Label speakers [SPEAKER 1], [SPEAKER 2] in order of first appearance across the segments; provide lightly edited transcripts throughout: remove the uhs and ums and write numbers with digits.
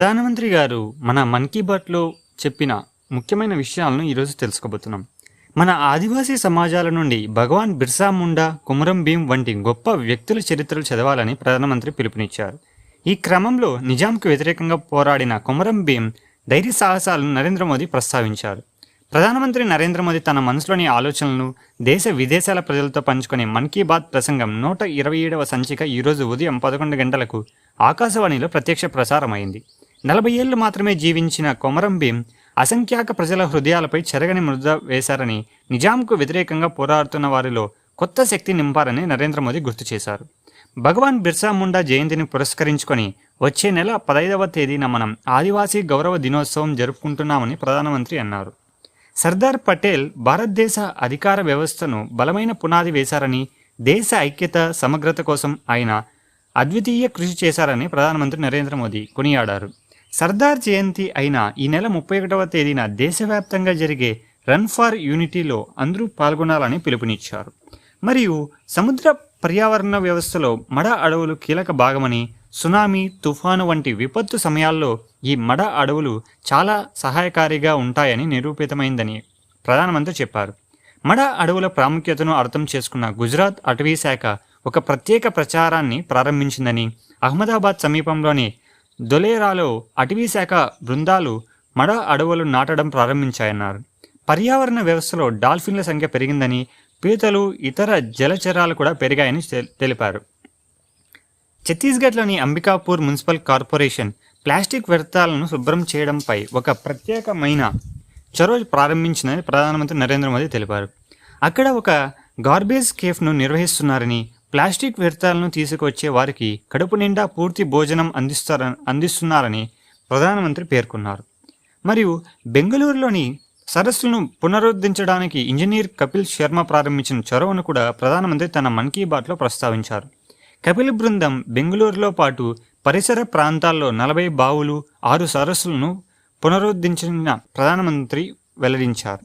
[SPEAKER 1] ప్రధానమంత్రి గారు మన మన్ కీ బాత్‌లో చెప్పిన ముఖ్యమైన విషయాలను ఈరోజు తెలుసుకోబోతున్నాం. మన ఆదివాసీ సమాజాల నుండి భగవాన్ బిర్సా ముండా, కొమురం భీం వంటి గొప్ప వ్యక్తుల చరిత్రలు చదవాలని ప్రధానమంత్రి పిలుపునిచ్చారు. ఈ క్రమంలో నిజాంకు వ్యతిరేకంగా పోరాడిన కొమురం భీం ధైర్య సాహసాలను నరేంద్ర మోదీ ప్రస్తావించారు. ప్రధానమంత్రి నరేంద్ర మోదీ తన మనసులోని ఆలోచనలను దేశ విదేశాల ప్రజలతో పంచుకునే మన్ కీ బాత్ ప్రసంగం 127వ సంచిక ఈరోజు ఉదయం 11 గంటలకు ఆకాశవాణిలో ప్రత్యక్ష ప్రసారమైంది. 40 ఏళ్లు మాత్రమే జీవించిన కొమరం భీం అసంఖ్యాక ప్రజల హృదయాలపై చెరగని ముద్ర వేశారని, నిజాంకు వ్యతిరేకంగా పోరాడుతున్న వారిలో కొత్త శక్తి నింపారని నరేంద్ర మోదీ గుర్తు చేశారు. భగవాన్ బిర్సా ముండా జయంతిని పురస్కరించుకొని వచ్చే నెల 15వ తేదీన మనం ఆదివాసీ గౌరవ దినోత్సవం జరుపుకుంటున్నామని ప్రధానమంత్రి అన్నారు. సర్దార్ పటేల్ భారతదేశ అధికార వ్యవస్థను బలమైన పునాది వేశారని, దేశ ఐక్యత సమగ్రత కోసం ఆయన అద్వితీయ కృషి చేశారని ప్రధానమంత్రి నరేంద్ర మోదీ కొనియాడారు. సర్దార్ జయంతి అయిన ఈ నెల 31వ తేదీన దేశవ్యాప్తంగా జరిగే రన్ ఫర్ యూనిటీలో అందరూ పాల్గొనాలని పిలుపునిచ్చారు. మరియు సముద్ర పర్యావరణ వ్యవస్థలో మడ అడవులు కీలక భాగమని, సునామీ, తుఫాను వంటి విపత్తు సమయాల్లో ఈ మడ అడవులు చాలా సహాయకారిగా ఉంటాయని నిరూపితమైందని ప్రధానమంత్రి చెప్పారు. మడ అడవుల ప్రాముఖ్యతను అర్థం చేసుకున్న గుజరాత్ అటవీ శాఖ ఒక ప్రత్యేక ప్రచారాన్ని ప్రారంభించిందని, అహ్మదాబాద్ సమీపంలోని దొలేరాలో అటవీ శాఖ బృందాలు మడ అడవులు నాటడం ప్రారంభించాయన్నారు. పర్యావరణ వ్యవస్థలో డాల్ఫిన్ల సంఖ్య పెరిగిందని, పీతలు, ఇతర జలచరాలు కూడా పెరిగాయని తెలిపారు. ఛత్తీస్గఢ్లోని అంబికాపూర్ మున్సిపల్ కార్పొరేషన్ ప్లాస్టిక్ వ్యర్థాలను శుభ్రం చేయడంపై ఒక ప్రత్యేకమైన చొరవ ప్రారంభించిందని ప్రధానమంత్రి నరేంద్ర మోదీ తెలిపారు. అక్కడ ఒక గార్బేజ్ కేఫ్ను నిర్వహిస్తున్నారని, ప్లాస్టిక్ వ్యర్థాలను తీసుకొచ్చే వారికి కడుపు నిండా పూర్తి భోజనం అందిస్తున్నారని ప్రధానమంత్రి పేర్కొన్నారు. మరియు బెంగళూరులోని సరస్సులను పునరుద్ధరించడానికి ఇంజనీర్ కపిల్ శర్మ ప్రారంభించిన చొరవను కూడా ప్రధానమంత్రి తన మన్ కీ బాత్లో ప్రస్తావించారు. కపిల్ బృందం బెంగళూరులో పాటు పరిసర ప్రాంతాల్లో 40 బావులు, 6 సరస్సులను పునరుద్ధరించిన ప్రధానమంత్రి వెల్లడించారు.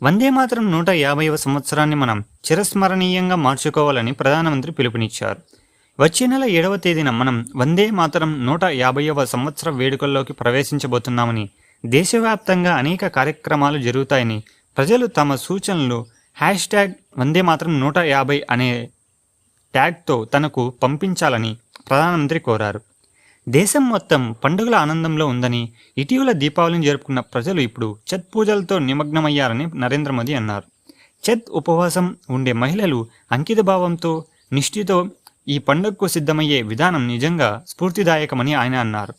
[SPEAKER 1] వందే మాతరం 150వ సంవత్సరాన్ని మనం చిరస్మరణీయంగా మార్చుకోవాలని ప్రధానమంత్రి పిలుపునిచ్చారు. వచ్చే నెల 7వ తేదీన మనం వందే మాతరం 150వ సంవత్సర వేడుకల్లోకి ప్రవేశించబోతున్నామని, దేశవ్యాప్తంగా అనేక కార్యక్రమాలు జరుగుతాయని, ప్రజలు తమ సూచనలు వందే మాతరం 150 అనే ట్యాగ్తో తనకు పంపించాలని ప్రధానమంత్రి కోరారు. దేశం మొత్తం పండుగల ఆనందంలో ఉందని, ఇటీవల దీపావళిని జరుపుకున్న ప్రజలు ఇప్పుడు ఛత్ పూజలతో నిమగ్నమయ్యారని నరేంద్ర మోదీ అన్నారు. ఛత్ ఉపవాసం ఉండే మహిళలు అంకితభావంతో, నిష్ఠతో ఈ పండుగకు సిద్ధమయ్యే విధానం నిజంగా స్ఫూర్తిదాయకమని ఆయన అన్నారు.